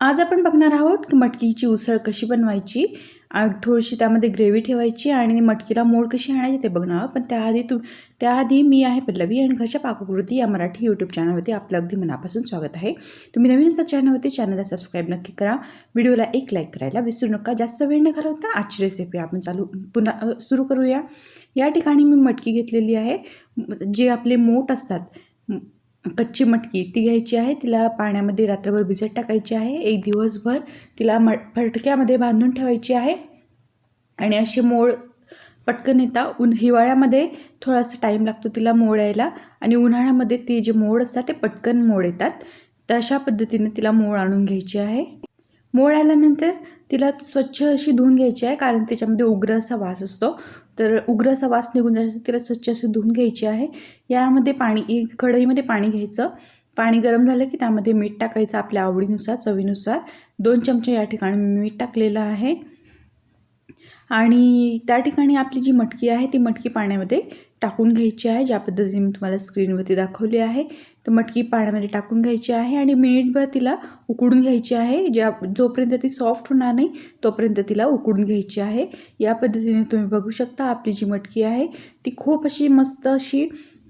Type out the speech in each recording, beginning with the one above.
आज आपण बघणार आहोत की मटकीची उसळ कशी बनवायची आणि थोडीशी त्यामध्ये ग्रेव्ही ठेवायची आणि मटकीला मोड कशी आणायची ते बघणार आहोत. पण त्याआधी मी आहे पल्लवी आणि घरच्या पाककृती या मराठी यूट्यूब चॅनलवरती आपलं अगदी मनापासून स्वागत आहे. तुम्ही नवीन असं चॅनलला सबस्क्राईब नक्की करा. व्हिडिओला एक लाईक करायला विसरू नका. जास्त वेळ न घालवता आजची रेसिपी आपण पुन्हा सुरू करूया. या ठिकाणी मी मटकी घेतलेली आहे. जे आपले मोठ असतात कच्ची मटकी ती घ्यायची आहे. तिला पाण्यामध्ये रात्रभर भिजत टाकायची आहे. एक दिवसभर तिला फटक्यामध्ये बांधून ठेवायची आहे आणि असे मोड पटकन येतात. हिवाळ्यामध्ये थोडासा टाईम लागतो तिला मोड यायला आणि उन्हाळ्यामध्ये ते जे मोड असतात ते पटकन मोड येतात. तर अशा पद्धतीने तिला मोड आणून घ्यायची आहे. मोड आल्यानंतर तिला स्वच्छ अशी धुवून घ्यायची आहे, कारण त्याच्यामध्ये उग्र असा वास असतो. तर उग्र असा वास निघून जायचं तिला स्वच्छ असं धुवून घ्यायची आहे. यामध्ये कढईमध्ये पाणी घ्यायचं. पाणी गरम झालं की त्यामध्ये मीठ टाकायचं आपल्या आवडीनुसार, चवीनुसार. 2 चमचे या ठिकाणी मी मीठ टाकलेलं आहे आणि त्या ठिकाणी आपली जी मटकी आहे ती मटकी पाण्यामध्ये टाकून घ्यायची आहे. ज्या पद्धतीने मी तुम्हाला स्क्रीनवरती दाखवली आहे तर मटकी पाण्यामध्ये टाकून घ्यायची आहे आणि मिनिटभर तिला उकडून घ्यायची आहे. जोपर्यंत ती सॉफ्ट होणार नाही तोपर्यंत तिला उकडून घ्यायची आहे. या पद्धतीने तुम्ही बघू शकता आपली जी मटकी आहे ती खूप अशी मस्त अशी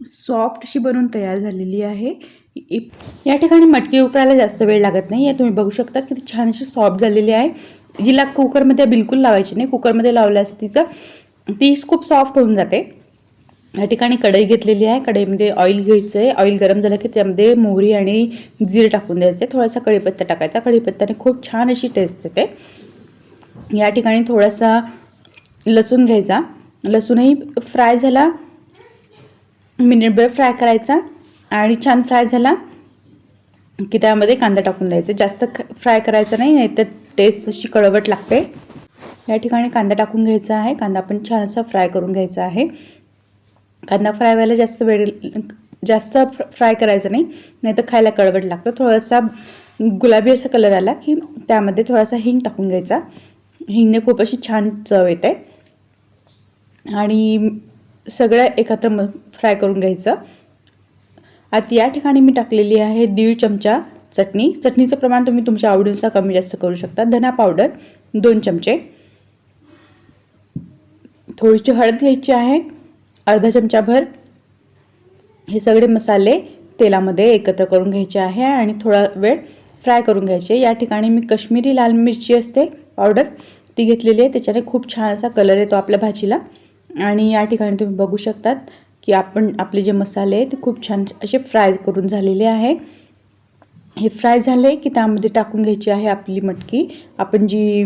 सॉफ्ट अशी बनवून तयार झालेली आहे. या ठिकाणी मटकी उकळायला जास्त वेळ लागत नाही. तुम्ही बघू शकता की ती छान अशी सॉफ्ट झालेली आहे. जिला कुकरमध्ये बिलकुल लावायची नाही. कुकरमध्ये लावल्यास ती खूप सॉफ्ट होऊन जाते. या ठिकाणी कढई घेतलेली आहे. कढईमध्ये ऑइल घ्यायचं आहे. ऑइल गरम झालं की त्यामध्ये मोहरी आणि जिरे टाकून द्यायचे. थोडासा कढीपत्ता टाकायचा. कढीपत्त्याने खूप छान अशी टेस्ट येते. या ठिकाणी थोडासा लसूण घ्यायचा. लसूणही फ्राय झाला, मिनिटभर फ्राय करायचा आणि छान फ्राय झाला की त्यामध्ये कांदा टाकून द्यायचा. जास्त फ्राय करायचा नाही तर टेस्ट अशी कडवट लागते. या ठिकाणी कांदा टाकून घ्यायचा आहे. कांदा पण छान असा फ्राय करून घ्यायचा आहे. कांदा फ्राय व्हायला जास्त फ्राय करायचं नाही तर खायला कडवट लागतं. थोडासा गुलाबी असा कलर आला की त्यामध्ये थोडासा हिंग टाकून घ्यायचा. हिंगने खूप अशी छान चव येते आणि सगळं एकत्र फ्राय करून घ्यायचं. आता या ठिकाणी मी टाकलेली आहे 1.5 चमचा चटणी. चटणीचं प्रमाण तुम्ही तुमच्या आवडीनुसार कमी जास्त करू शकता. धना पावडर 2 चमचे. थोडीशी हळद घ्यायची आहे, अर्धा चमचाभर. हे सगळे मसाले तेलामध्ये एकत्र करून घ्यायचे आहे आणि थोडा वेळ फ्राय करून घ्यायचे. या ठिकाणी मी काश्मीरी लाल मिरची असते पावडर ती घेतलेली आहे. त्याच्याने खूप छान असा कलर येतो आपल्या भाजीला. आणि या ठिकाणी तुम्ही बघू शकतात की आपले जे मसाले आहेत ते खूप छान असे फ्राय करून झालेले आहे. हे फ्राय झाले की त्यामध्ये टाकून घ्यायची आहे आपली मटकी. आपण जी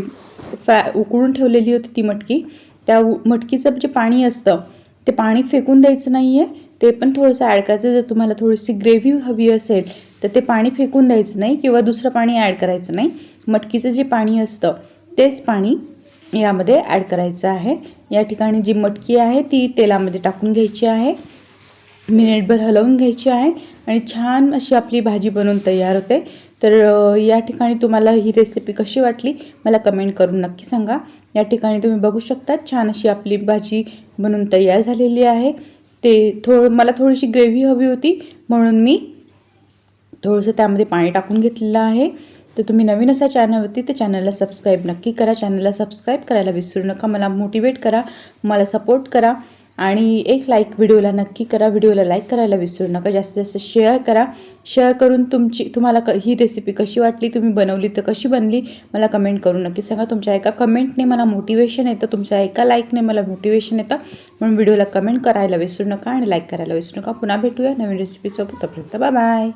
उकळून ठेवलेली होती ती मटकी. त्या मटकीचं जे पाणी असतं ते पाणी फेकून द्यायचं नाही आहे. ते पण थोडंसं ॲड करायचं. जर तुम्हाला थोडीशी ग्रेव्ही हवी असेल तर ते पाणी फेकून द्यायचं नाही किंवा दुसरं पाणी ॲड करायचं नाही. मटकीचं जे पाणी असतं तेच पाणी यामध्ये ॲड करायचं आहे. या ठिकाणी जी मटकी आहे ती तेलामध्ये टाकून घ्यायची आहे. मिनिटभर हलवून घ्यायची आहे आणि छान अशी आपली भाजी बनवून तयार होते. तर या ठिकाणी तुम्हाला ही रेसिपी कशी वाटली मला कमेंट करून नक्की सांगा. या ठिकाणी तुम्ही बघू शकता छान अशी आपली भाजी बनवून तयार झालेली आहे. मला थोडीशी ग्रेव्ही हवी होती म्हणून मी थोडंसं त्यामध्ये पाणी टाकून घेतलेलं आहे. तर तुम्ही नवीन असा चॅनलवरती तर चॅनलला सबस्क्राईब नक्की करा. चॅनलला सबस्क्राईब करायला विसरू नका. मला मोटिवेट करा, मला सपोर्ट करा आणि एक लाईक व्हिडिओला नक्की करा. व्हिडिओला लाईक करायला विसरू नका. जास्तीत जास्त शेअर करा. शेअर करून तुम्हाला ही रेसिपी कशी वाटली, तुम्ही बनवली तर कशी बनली मला कमेंट करून नक्की सांगा. तुमच्या एका कमेंटने मला मोटिवेशन येतं, तुमच्या एका लाईकने मला मोटिवेशन येतं. म्हणून व्हिडिओला कमेंट करायला विसरू नका आणि लाईक करायला विसरू नका. पुन्हा भेटूया नवीन रेसिपीसोबत. तोपर्यंत बाय बाय.